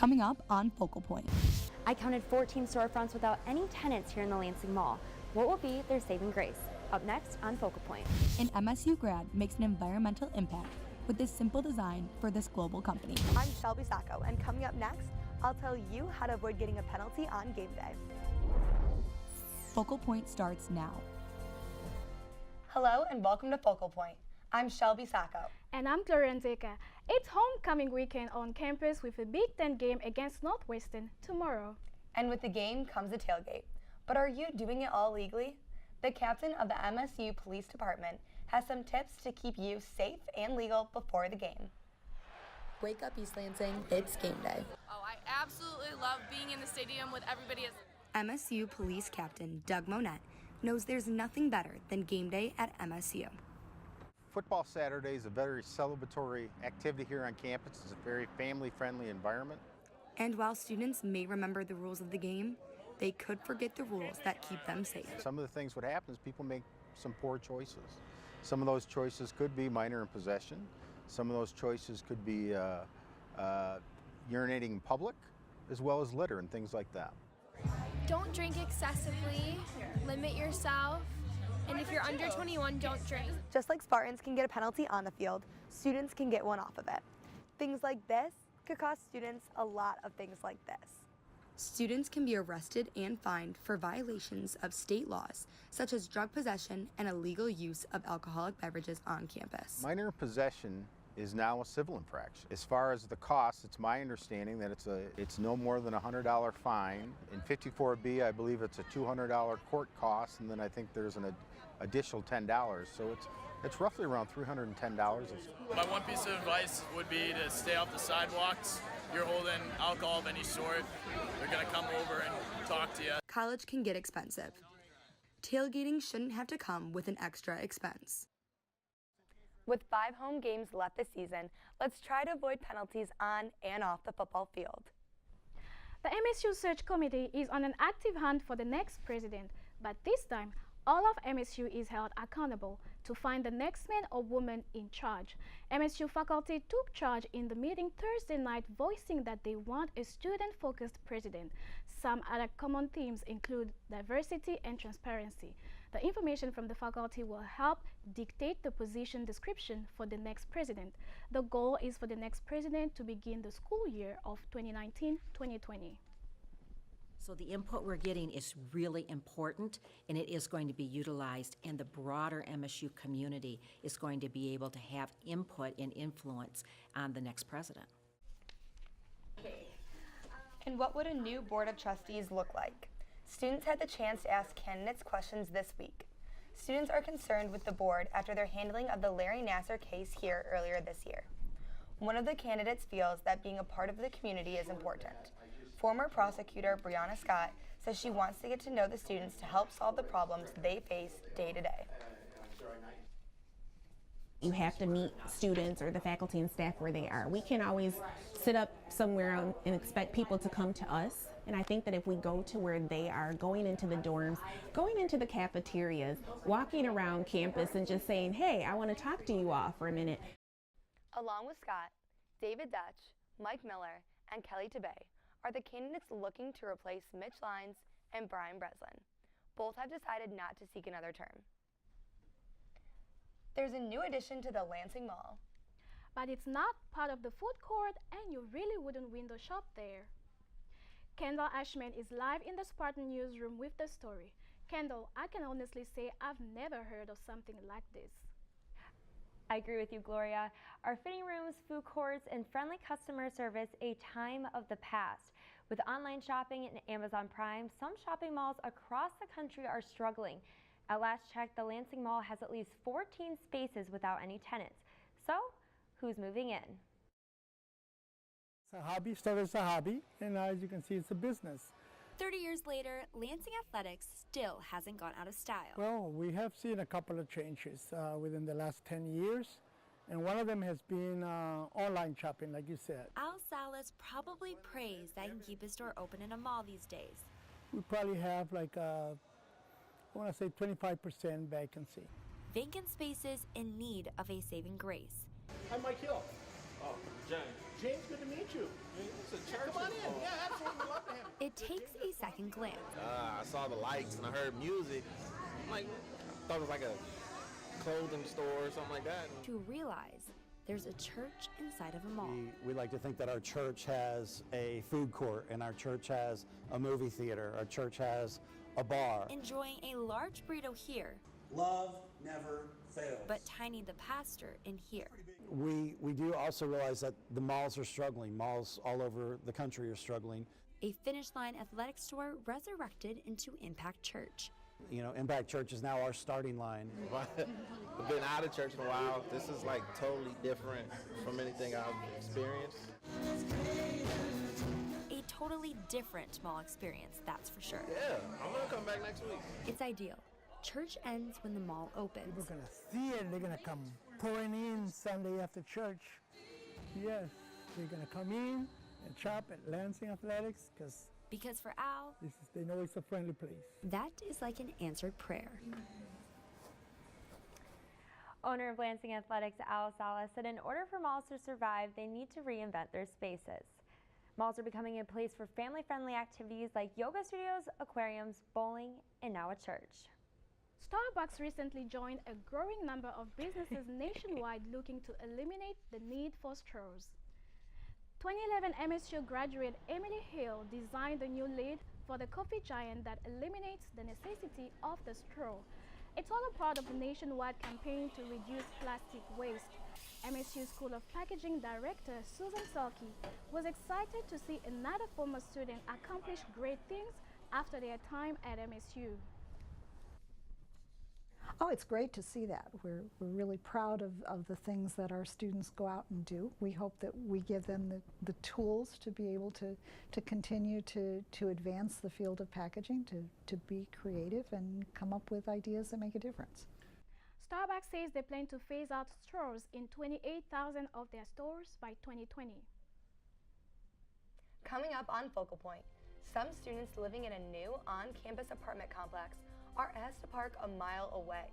Coming up on Focal Point. I counted 14 storefronts without any tenants here in the Lansing Mall. What will be their saving grace? Up next on Focal Point. An MSU grad makes an environmental impact with this simple design for this global company. I'm Shelby Sacco, and coming up next, I'll tell you how to avoid getting a penalty on game day. Focal Point starts now. Hello and welcome to Focal Point. I'm Shelby Sacco. And I'm Gloria Zeka. It's homecoming weekend on campus with a Big Ten game against Northwestern tomorrow. And with the game comes a tailgate. But are you doing it all legally? The captain of the MSU Police Department has some tips to keep you safe and legal before the game. Wake up, East Lansing, it's game day. Oh, I absolutely love being in the stadium with everybody. MSU Police Captain Doug Monette knows there's nothing better than game day at MSU. Football Saturday is a very celebratory activity here on campus. It's a very family-friendly environment. And while students may remember the rules of the game, they could forget the rules that keep them safe. Some of the things what happens, people make some poor choices. Some of those choices could be minor in possession. Some of those choices could be urinating in public, as well as litter and things like that. Don't drink excessively, limit yourself, and if you're under 21, don't drink. Just like Spartans can get a penalty on the field, students can get one off of it. Things like this could cost students a lot of things like this. Students can be arrested and fined for violations of state laws, such as drug possession and illegal use of alcoholic beverages on campus. Minor possession is now a civil infraction. As far as the cost, it's my understanding that it's no more than a $100 fine. In 54B, I believe it's a $200 court cost, and then I think there's an additional $10. So it's roughly around $310. My one piece of advice would be to stay off the sidewalks. You're holding alcohol of any sort, they're gonna come over and talk to you. College can get expensive. Tailgating shouldn't have to come with an extra expense. With 5 home games left this season, let's try to avoid penalties on and off the football field. The MSU Search Committee is on an active hunt for the next president, but this time, all of MSU is held accountable to find the next man or woman in charge. MSU faculty took charge in the meeting Thursday night, voicing that they want a student-focused president. Some other common themes include diversity and transparency. The information from the faculty will help dictate the position description for the next president. The goal is for the next president to begin the school year of 2019-2020. So the input we're getting is really important, and it is going to be utilized, and the broader MSU community is going to be able to have input and influence on the next president. And what would a new Board of Trustees look like? Students had the chance to ask candidates questions this week. Students are concerned with the board after their handling of the Larry Nassar case here earlier this year. One of the candidates feels that being a part of the community is important. Former prosecutor Brianna Scott says she wants to get to know the students to help solve the problems they face day to day. You have to meet students or the faculty and staff where they are. We can't always sit up somewhere and expect people to come to us. And I think that if we go to where they are, going into the dorms, going into the cafeterias, walking around campus and just saying, hey, I want to talk to you all for a minute. Along with Scott, David Dutch, Mike Miller, and Kelly Tabay are the candidates looking to replace Mitch Lyons and Brian Breslin. Both have decided not to seek another term. There's a new addition to the Lansing Mall. But it's not part of the food court, and you really wouldn't window shop there. Kendall Ashman is live in the Spartan newsroom with the story. Kendall, I can honestly say I've never heard of something like this. I agree with you, Gloria. Are fitting rooms, food courts, and friendly customer service a time of the past? With online shopping and Amazon Prime, some shopping malls across the country are struggling. At last check, the Lansing Mall has at least 14 spaces without any tenants. So, who's moving in? It's a hobby, started as a hobby, and as you can see, it's a business. 30 years later, Lansing athletics still hasn't gone out of style. Well, we have seen a couple of changes within the last 10 years, and one of them has been online shopping, like you said. Al Salas probably prays that he can keep his store open in a mall these days. We probably have like I want to say 25% vacancy. Vacant spaces in need of a saving grace. Hi, Mike Hill. Oh, James. James, good to meet you. Come on in. It takes a second glance. I saw the lights and I heard music. I thought it was like a clothing store or something like that. To realize there's a church inside of a mall. We like to think that our church has a food court, and our church has a movie theater, our church has a bar. Enjoying a large burrito here. Love never fails. But Tiny the pastor in here. We do also realize that the malls are struggling. Malls all over the country are struggling. A Finish Line athletic store resurrected into Impact Church. You know, Impact Church is now our starting line. I've been out of church in a while. This is like totally different from anything I've experienced. A totally different mall experience, that's for sure. Yeah, I'm gonna come back next week. It's ideal. Church ends when the mall opens. People are going to see it. They're going to come pouring in Sunday after church. Yes, they're going to come in and shop at Lansing Athletics because for Al, they know it's a friendly place. That is like an answered prayer. Owner of Lansing Athletics, Al Salas, said in order for malls to survive, they need to reinvent their spaces. Malls are becoming a place for family-friendly activities like yoga studios, aquariums, bowling, and now a church. Starbucks recently joined a growing number of businesses nationwide looking to eliminate the need for straws. 2011 MSU graduate Emily Hill designed the new lid for the coffee giant that eliminates the necessity of the straw. It's all a part of a nationwide campaign to reduce plastic waste. MSU School of Packaging Director Susan Selke was excited to see another former student accomplish great things after their time at MSU. Oh, it's great to see that. We're really proud of the things that our students go out and do. We hope that we give them the tools to be able to continue to advance the field of packaging, to be creative and come up with ideas that make a difference. Starbucks says they plan to phase out straws in 28,000 of their stores by 2020. Coming up on Focal Point, some students living in a new on-campus apartment complex are asked to park a mile away.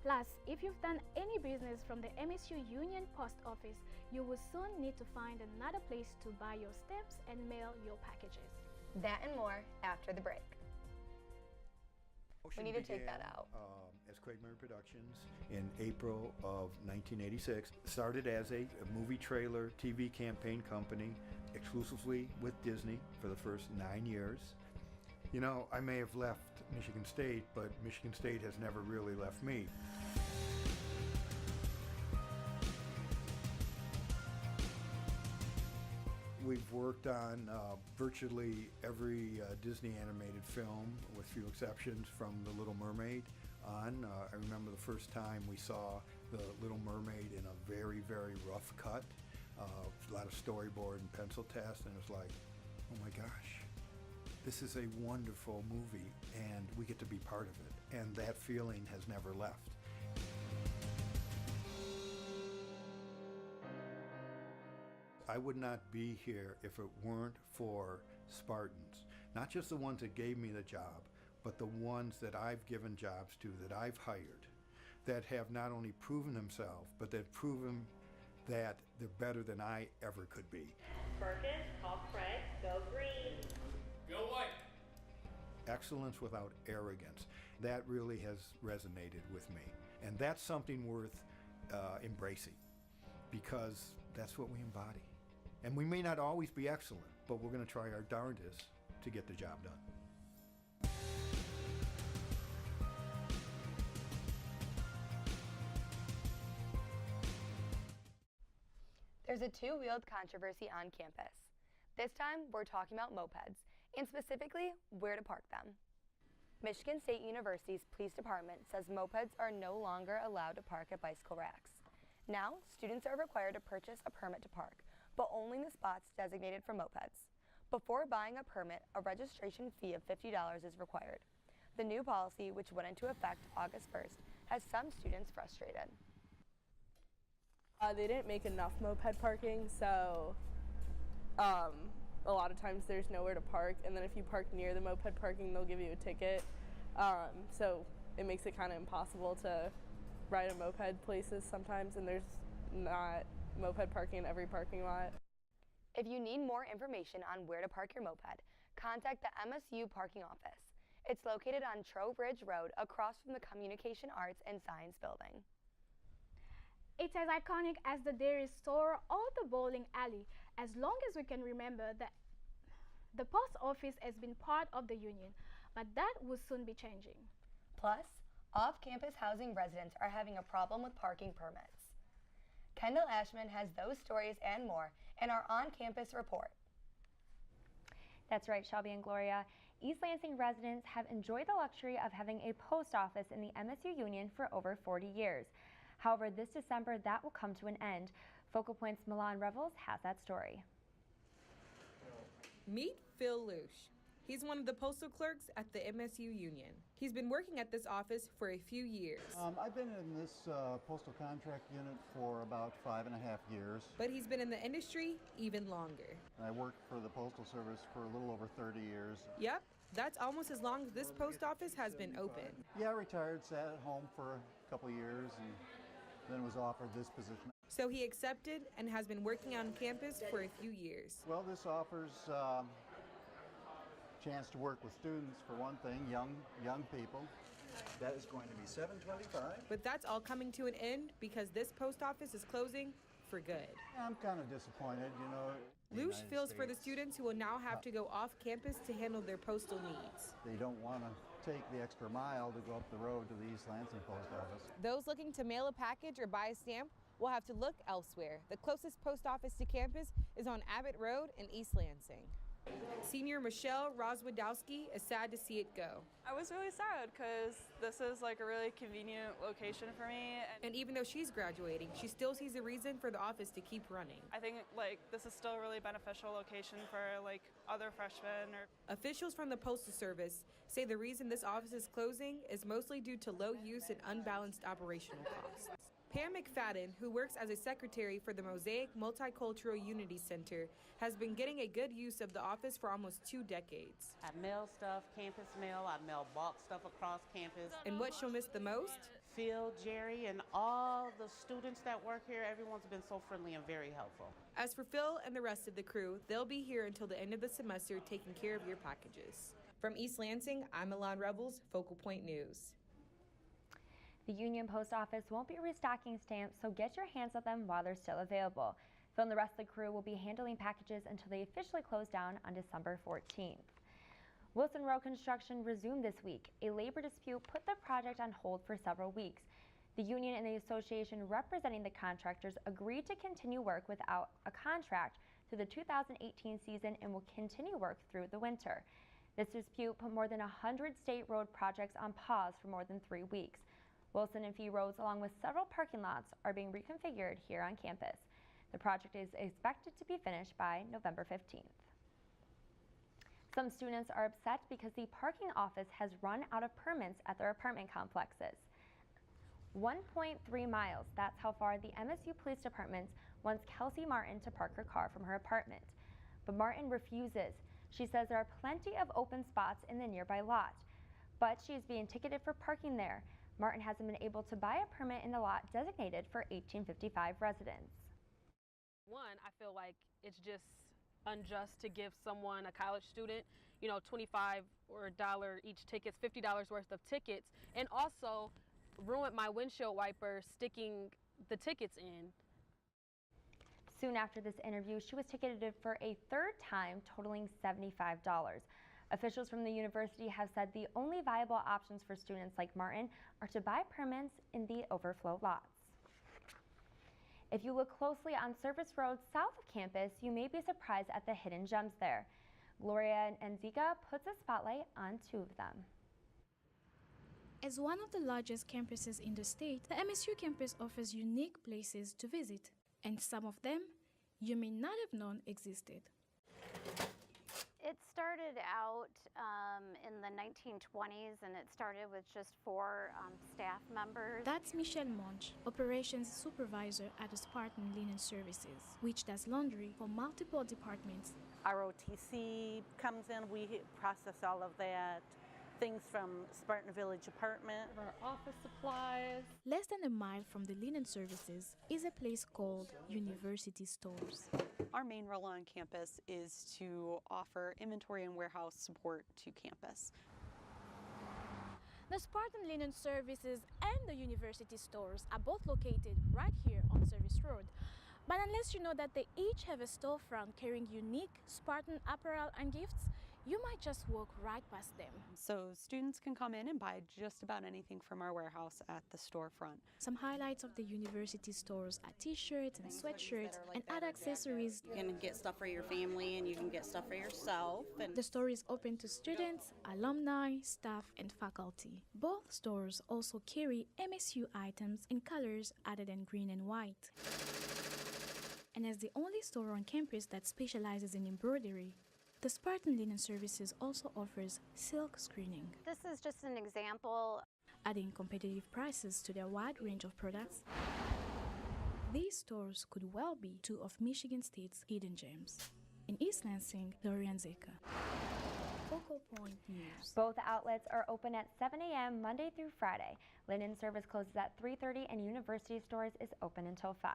Plus, if you've done any business from the MSU Union Post Office, you will soon need to find another place to buy your stamps and mail your packages. That and more after the break. We need to take that out. As Craig Murray Productions in April of 1986. Started as a movie trailer TV campaign company exclusively with Disney for the first 9 years. You know, I may have left Michigan State, but Michigan State has never really left me. We've worked on virtually every Disney animated film, with few exceptions, from The Little Mermaid on. I remember the first time we saw The Little Mermaid in a very, very rough cut, a lot of storyboard and pencil test, and it was like, oh my gosh, this is a wonderful movie, and we get to be part of it. And that feeling has never left. I would not be here if it weren't for Spartans. Not just the ones that gave me the job, but the ones that I've given jobs to, that I've hired, that have not only proven themselves, but they've proven that they're better than I ever could be. Perkins, call Craig, go green. Go white. Excellence without arrogance. That really has resonated with me. And that's something worth embracing, because that's what we embody. And we may not always be excellent, but we're going to try our darndest to get the job done. There's a two-wheeled controversy on campus. This time, we're talking about mopeds, and specifically, where to park them. Michigan State University's police department says mopeds are no longer allowed to park at bicycle racks. Now, students are required to purchase a permit to park, but only in the spots designated for mopeds. Before buying a permit, a registration fee of $50 is required. The new policy, which went into effect August 1st, has some students frustrated. They didn't make enough moped parking, so a lot of times there's nowhere to park, and then if you park near the moped parking, they'll give you a ticket. So it makes it kind of impossible to ride a moped places sometimes, and there's not moped parking in every parking lot. If you need more information on where to park your moped, contact the MSU parking office. It's located on Trowbridge Road across from the Communication Arts and Science Building. It's as iconic as the dairy store or the bowling alley, as long as we can remember that the post office has been part of the union, but that will soon be changing. Plus, off-campus housing residents are having a problem with parking permits. Kendall Ashman has those stories and more in our on-campus report. That's right, Shelby and Gloria. East Lansing residents have enjoyed the luxury of having a post office in the MSU Union for over 40 years. However, this December, that will come to an end. Focal Point's Milan Revels has that story. Meet Phil Lush. He's one of the postal clerks at the MSU Union. He's been working at this office for a few years. I've been in this postal contract unit for about 5.5 years. But he's been in the industry even longer. I worked for the Postal Service for a little over 30 years. Yep, that's almost as long as this post office has been open. Yeah, I retired, sat at home for a couple years, and then was offered this position. So he accepted and has been working on campus for a few years. Well, this offers chance to work with students, for one thing, young people. That is going to be $7.25. But that's all coming to an end because this post office is closing for good. I'm kind of disappointed, you know. Lush feels for the students who will now have to go off campus to handle their postal needs. They don't want to take the extra mile to go up the road to the East Lansing post office. Those looking to mail a package or buy a stamp will have to look elsewhere. The closest post office to campus is on Abbott Road in East Lansing. Senior Michelle Roswadowski is sad to see it go. I was really sad because this is like a really convenient location for me. And even though she's graduating, she still sees a reason for the office to keep running. I think like this is still a really beneficial location for like other freshmen. Officials from the Postal Service say the reason this office is closing is mostly due to low use and unbalanced operational costs. Pam McFadden, who works as a secretary for the Mosaic Multicultural Unity Center, has been getting a good use of the office for almost 2 decades. I mail stuff, campus mail, I mail bulk stuff across campus. And what she'll miss the most? Phil, Jerry, and all the students that work here, everyone's been so friendly and very helpful. As for Phil and the rest of the crew, they'll be here until the end of the semester taking care of your packages. From East Lansing, I'm Milan Revels, Focal Point News. The Union Post Office won't be restocking stamps, so get your hands on them while they're still available. Phil and the rest of the crew will be handling packages until they officially close down on December 14th. Wilson Road construction resumed this week. A labor dispute put the project on hold for several weeks. The union and the association representing the contractors agreed to continue work without a contract through the 2018 season and will continue work through the winter. This dispute put more than 100 state road projects on pause for more than 3 weeks. Wilson and Fee roads, along with several parking lots, are being reconfigured here on campus. The project is expected to be finished by November 15th. Some students are upset because the parking office has run out of permits at their apartment complexes. 1.3 miles, that's how far the MSU Police Department wants Kelsey Martin to park her car from her apartment. But Martin refuses. She says there are plenty of open spots in the nearby lot, but she is being ticketed for parking there. Martin hasn't been able to buy a permit in the lot designated for 1855 residents. One, I feel like it's just unjust to give someone, a college student, you know, $25 or $1 each tickets, $50 worth of tickets, and also ruin my windshield wiper sticking the tickets in. Soon after this interview, she was ticketed for a third time, totaling $75. Officials from the university have said the only viable options for students like Martin are to buy permits in the overflow lots. If you look closely on Service Road south of campus, you may be surprised at the hidden gems there. Gloria Nzika puts a spotlight on 2 of them. As one of the largest campuses in the state, the MSU campus offers unique places to visit, and some of them you may not have known existed. It started out in the 1920s, and it started with just 4 staff members. That's Michelle Monch, operations supervisor at the Spartan Linen Services, which does laundry for multiple departments. ROTC comes in, we process all of that. things from Spartan Village apartment. Our office supplies. Less than a mile from the linen services is a place called University Stores. Our main role on campus is to offer inventory and warehouse support to campus. The Spartan Linen Services and the University Stores are both located right here on Service Road. But unless you know that they each have a storefront carrying unique Spartan apparel and gifts, you might just walk right past them. So students can come in and buy just about anything from our warehouse at the storefront. Some highlights of the university stores are t-shirts and sweatshirts and other accessories. You can get stuff for your family and you can get stuff for yourself. And the store is open to students, alumni, staff, and faculty. Both stores also carry MSU items in colors other than green and white. And as the only store on campus that specializes in embroidery, the Spartan Linen Services also offers silk screening. This is just an example. Adding competitive prices to their wide range of products, these stores could well be two of Michigan State's hidden gems. In East Lansing, Dorian Zeka. Focal Point News. Both outlets are open at 7 a.m. Monday through Friday. Linen service closes at 3:30 and University Stores is open until 5.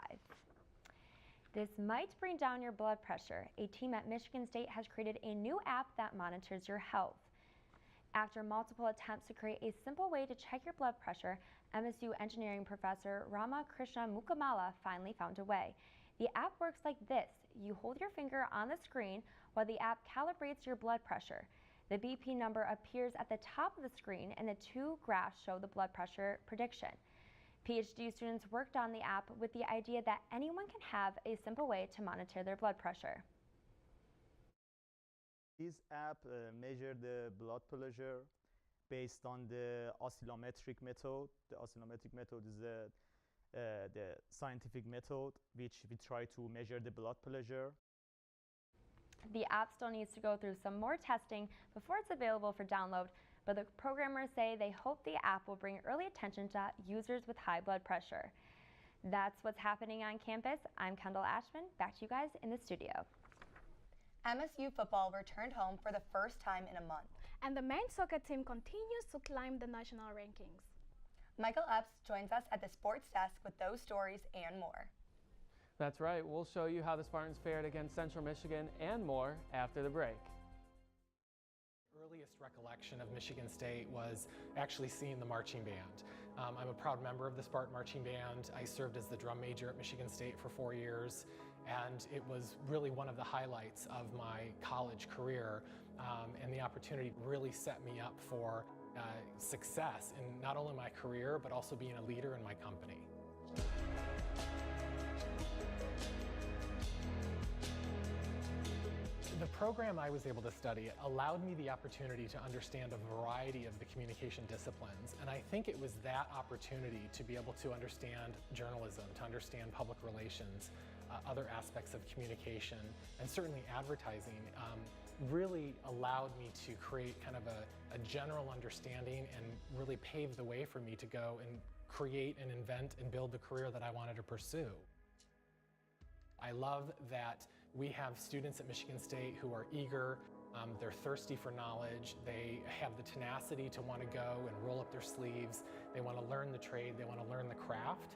This might bring down your blood pressure. A team at Michigan State has created a new app that monitors your health. After multiple attempts to create a simple way to check your blood pressure, MSU engineering professor Rama Krishna Mukamala finally found a way. The app works like this. You hold your finger on the screen while the app calibrates your blood pressure. The BP number appears at the top of the screen and the two graphs show the blood pressure prediction. PhD students worked on the app with the idea that anyone can have a simple way to monitor their blood pressure. This app measures the blood pressure based on the oscillometric method. The oscillometric method is the scientific method which we try to measure the blood pressure. The app still needs to go through some more testing before it's available for download, but the programmers say they hope the app will bring early attention to users with high blood pressure. That's what's happening on campus. I'm Kendall Ashman. Back to you guys in the studio. MSU football returned home for the first time in a month. And the men's soccer team continues to climb the national rankings. Michael Epps joins us at the sports desk with those stories and more. That's right. We'll show you how the Spartans fared against Central Michigan and more after the break. Earliest recollection of Michigan State was actually seeing the marching band. I'm a proud member of the Spartan Marching Band. I served as the drum major at Michigan State for 4 years, and it was really one of the highlights of my college career, and the opportunity really set me up for success in not only my career, but also being a leader in my company. The program I was able to study allowed me the opportunity to understand a variety of the communication disciplines, and I think it was that opportunity to be able to understand journalism, to understand public relations, other aspects of communication, and certainly advertising really allowed me to create kind of a general understanding and really pave the way for me to go and create and invent and build the career that I wanted to pursue. I love that we have students at Michigan State who are eager, they're thirsty for knowledge, they have the tenacity to want to go and roll up their sleeves, they want to learn the trade, they want to learn the craft,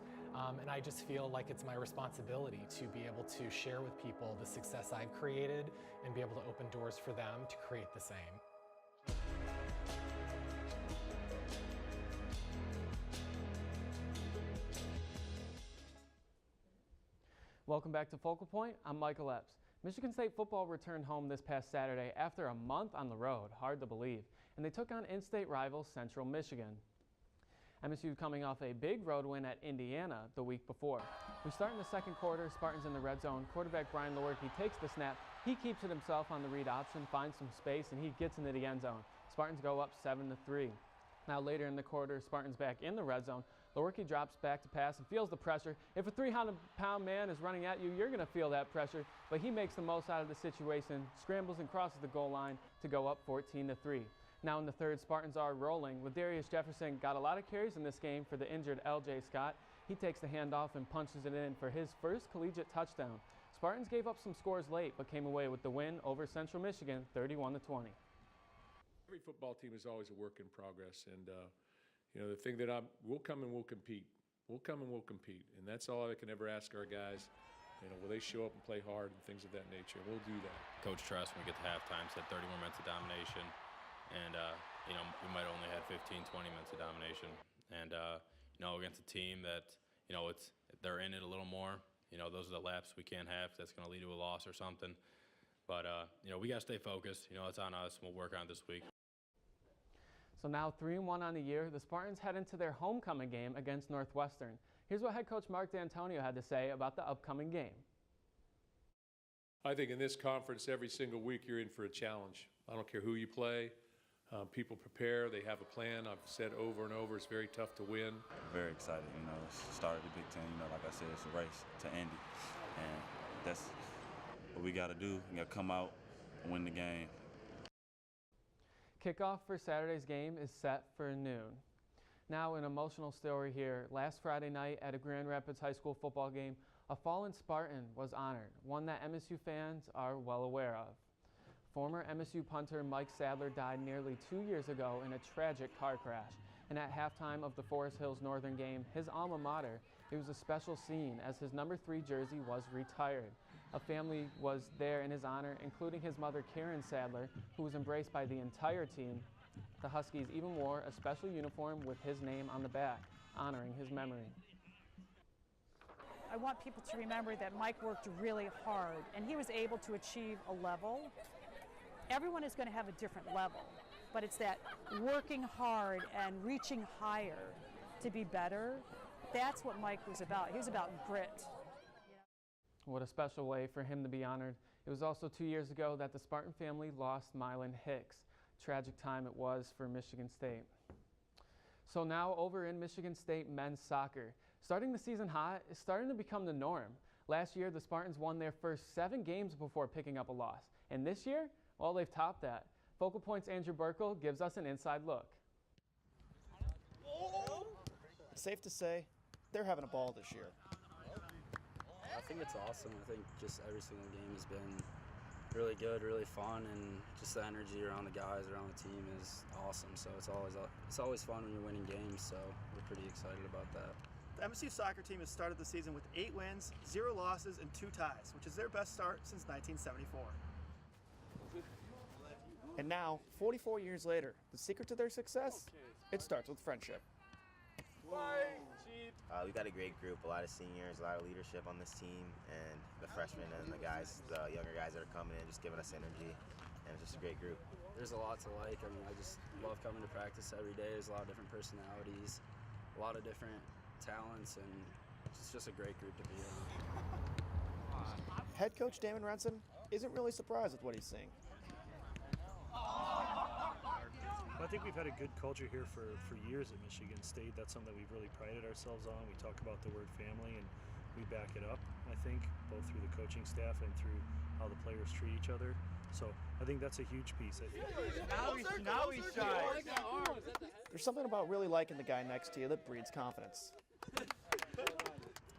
and I just feel like it's my responsibility to be able to share with people the success I've created and be able to open doors for them to create the same. Welcome back to Focal Point. I'm Michael Epps. Michigan State football returned home this past Saturday after a month on the road, hard to believe, and they took on in-state rival Central Michigan. MSU coming off a big road win at Indiana the week before. We start in the second quarter, Spartans in the red zone. Quarterback Brian Lewerke takes the snap. He keeps it himself on the read option, finds some space, and he gets into the end zone. Spartans go up 7-3. Now later in the quarter, Spartans back in the red zone. Lewerke drops back to pass and feels the pressure. If a 300-pound man is running at you, you're going to feel that pressure, but he makes the most out of the situation, scrambles and crosses the goal line to go up 14-3. Now in the third, Spartans are rolling. Ladarius Jefferson got a lot of carries in this game for the injured L.J. Scott. He takes the handoff and punches it in for his first collegiate touchdown. Spartans gave up some scores late, but came away with the win over Central Michigan, 31-20. Every football team is always a work in progress, and the thing that we'll come and we'll compete. We'll come and we'll compete, and that's all I can ever ask our guys. Will they show up and play hard and things of that nature? We'll do that. Coach Trust, when we get to halftime, said 30 more minutes of domination, and we might only had 15, 20 minutes of domination, and against a team that they're in it a little more. Those are the laps we can't have. That's going to lead to a loss or something. But we got to stay focused. It's on us. We'll work on it this week. So now 3-1 on the year, the Spartans head into their homecoming game against Northwestern. Here's what head coach Mark D'Antonio had to say about the upcoming game. I think in this conference, every single week you're in for a challenge. I don't care who you play. People prepare. They have a plan. I've said over and over, it's very tough to win. Very excited. Started the Big Ten. Like I said, it's a race to Indy, and that's what we got to do. We got to come out and win the game. Kickoff for Saturday's game is set for noon. Now, an emotional story here. Last Friday night at a Grand Rapids High School football game, a fallen Spartan was honored, one that MSU fans are well aware of. Former MSU punter Mike Sadler died nearly 2 years ago in a tragic car crash. And at halftime of the Forest Hills Northern game, his alma mater, it was a special scene as his number 3 jersey was retired. A family was there in his honor, including his mother, Karen Sadler, who was embraced by the entire team. The Huskies even wore a special uniform with his name on the back, honoring his memory. I want people to remember that Mike worked really hard, and he was able to achieve a level. Everyone is going to have a different level, but it's that working hard and reaching higher to be better. That's what Mike was about. He was about grit. What a special way for him to be honored. It was also 2 years ago that the Spartan family lost Mylan Hicks. Tragic time it was for Michigan State. So now over in Michigan State men's soccer. Starting the season hot is starting to become the norm. Last year, the Spartans won their first 7 games before picking up a loss. And this year, well, they've topped that. Focal Point's Andrew Burkle gives us an inside look. Safe to say, they're having a ball this year. I think it's awesome. I think just every single game has been really good, really fun, and just the energy around the guys, around the team is awesome. So it's always fun when you're winning games, so we're pretty excited about that. The MSU soccer team has started the season with 8 wins, 0 losses, and 2 ties, which is their best start since 1974. And now, 44 years later, the secret to their success, it starts with friendship. We got a great group, a lot of seniors, a lot of leadership on this team, and the freshmen and the younger guys that are coming in, just giving us energy, and it's just a great group. There's a lot to like. I mean, I just love coming to practice every day. There's a lot of different personalities, a lot of different talents, and it's just a great group to be in. Head coach Damon Renson isn't really surprised with what he's seeing. I think we've had a good culture here for years at Michigan State. That's something that we've really prided ourselves on. We talk about the word family, and we back it up, I think, both through the coaching staff and through how the players treat each other. So I think that's a huge piece. Now he's shy. There's something about really liking the guy next to you that breeds confidence.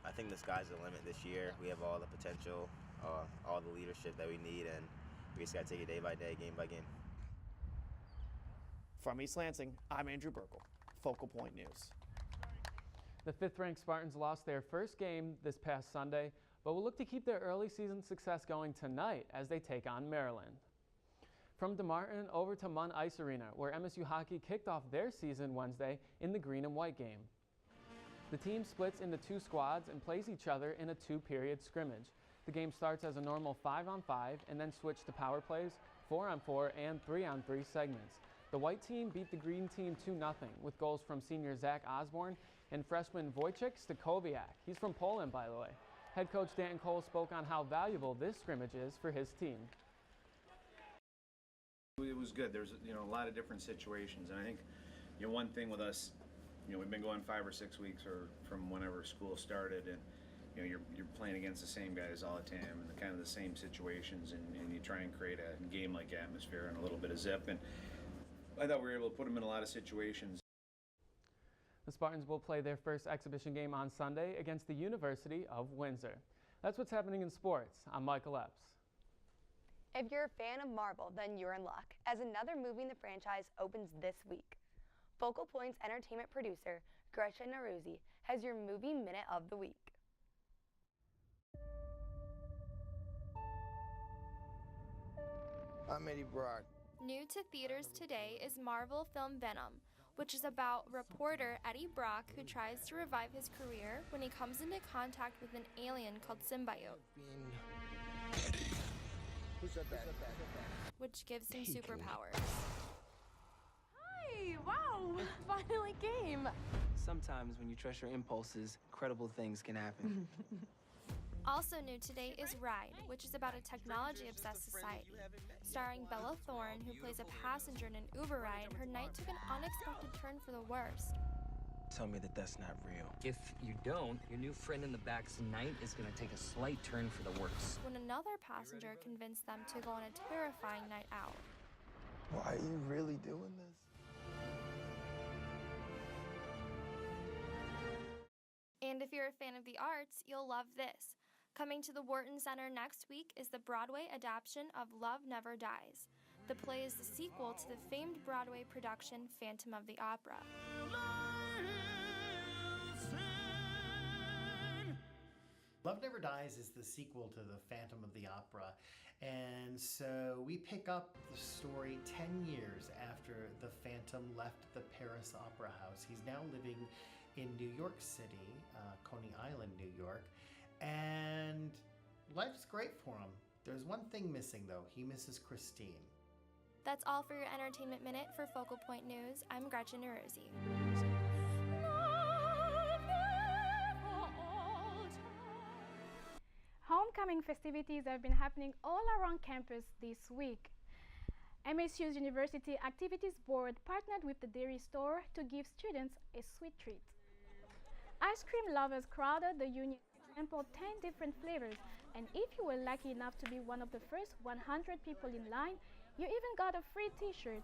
I think the sky's the limit this year. We have all the potential, all the leadership that we need, and we just got to take it day by day, game by game. From East Lansing, I'm Andrew Burkle, Focal Point News. The 5th-ranked Spartans lost their first game this past Sunday, but will look to keep their early season success going tonight as they take on Maryland. From DeMartin over to Munn Ice Arena, where MSU hockey kicked off their season Wednesday in the green and white game. The team splits into 2 squads and plays each other in a 2-period scrimmage. The game starts as a normal 5-on-5 and then switch to power plays, 4-on-4, and 3-on-3 segments. The white team beat the green team 2-0 with goals from senior Zach Osborne and freshman Wojciech Stakowiak. He's from Poland, by the way. Head coach Dan Cole spoke on how valuable this scrimmage is for his team. It was good. There's a lot of different situations, and I think one thing with us, we've been going 5 or 6 weeks or from whenever school started, and you're playing against the same guys all the time and kind of the same situations, and you try and create a game-like atmosphere and a little bit of zip. And I thought we were able to put them in a lot of situations. The Spartans will play their first exhibition game on Sunday against the University of Windsor. That's what's happening in sports. I'm Michael Epps. If you're a fan of Marvel, then you're in luck, as another movie in the franchise opens this week. Focal Point's entertainment producer, Gretchen Naruzzi, has your movie minute of the week. I'm Eddie Brock. New to theaters today is Marvel film Venom, which is about reporter Eddie Brock who tries to revive his career when he comes into contact with an alien called Symbiote, Who said that? which gives him superpowers. Hi! Wow! Finally came! Sometimes when you trust your impulses, incredible things can happen. Also new today is Ride, which is about a technology-obsessed society. Starring Bella Thorne, who plays a passenger in an Uber ride, her night took an unexpected turn for the worst. Tell me that that's not real. If you don't, your new friend in the back's night is gonna take a slight turn for the worse. When another passenger convinced them to go on a terrifying night out. Why are you really doing this? And if you're a fan of the arts, you'll love this. Coming to the Wharton Center next week is the Broadway adaptation of Love Never Dies. The play is the sequel to the famed Broadway production Phantom of the Opera. Love Never Dies is the sequel to the Phantom of the Opera, and so we pick up the story 10 years after the Phantom left the Paris Opera House. He's now living in New York City, Coney Island, New York, and life's great for him. There's one thing missing though. He misses Christine. That's all for your Entertainment Minute. For Focal Point News, I'm Gretchen Naruzzi. Homecoming festivities have been happening all around campus this week. MSU's University Activities Board partnered with the dairy store to give students a sweet treat. Ice cream lovers crowded the Union to sample 10 different flavors, and if you were lucky enough to be one of the first 100 people in line, you even got a free t-shirt.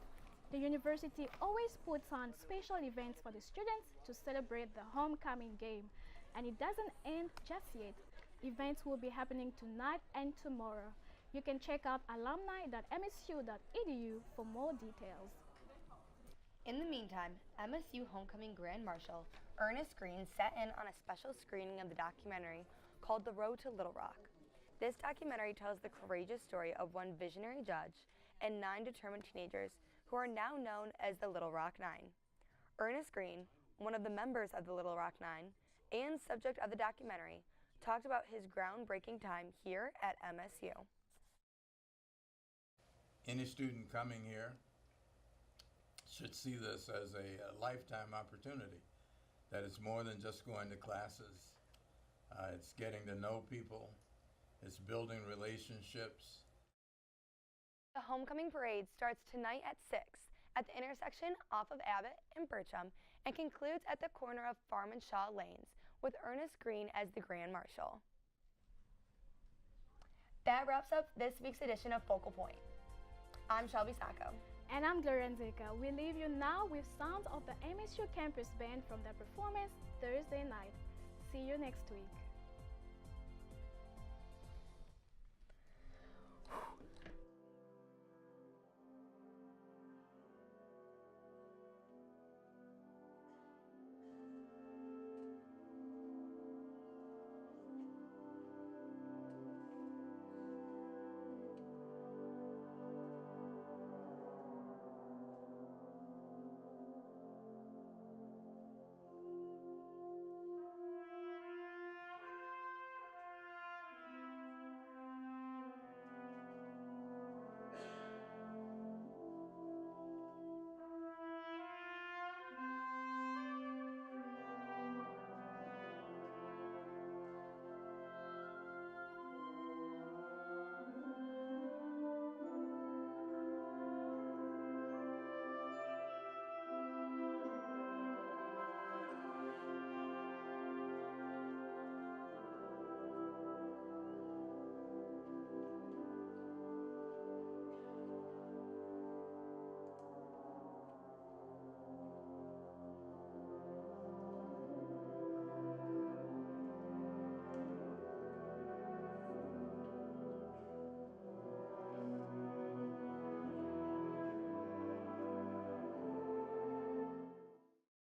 The university always puts on special events for the students to celebrate the homecoming game, and it doesn't end just yet. Events will be happening tonight and tomorrow. You can check out alumni.msu.edu for more details. In the meantime, MSU Homecoming Grand Marshal Ernest Green sat in on a special screening of the documentary called The Road to Little Rock. This documentary tells the courageous story of one visionary judge and 9 determined teenagers who are now known as the Little Rock Nine. Ernest Green, one of the members of the Little Rock Nine and subject of the documentary, talked about his groundbreaking time here at MSU. Any student coming here should see this as a lifetime opportunity, that it's more than just going to classes. It's getting to know people, it's building relationships. The homecoming parade starts tonight at 6 at the intersection off of Abbott and Bircham and concludes at the corner of Farm and Shaw Lanes with Ernest Green as the Grand Marshal. That wraps up this week's edition of Focal Point. I'm Shelby Sacco. And I'm Gloria Nzeka. We leave you now with sounds of the MSU Campus Band from their performance Thursday night. See you next week.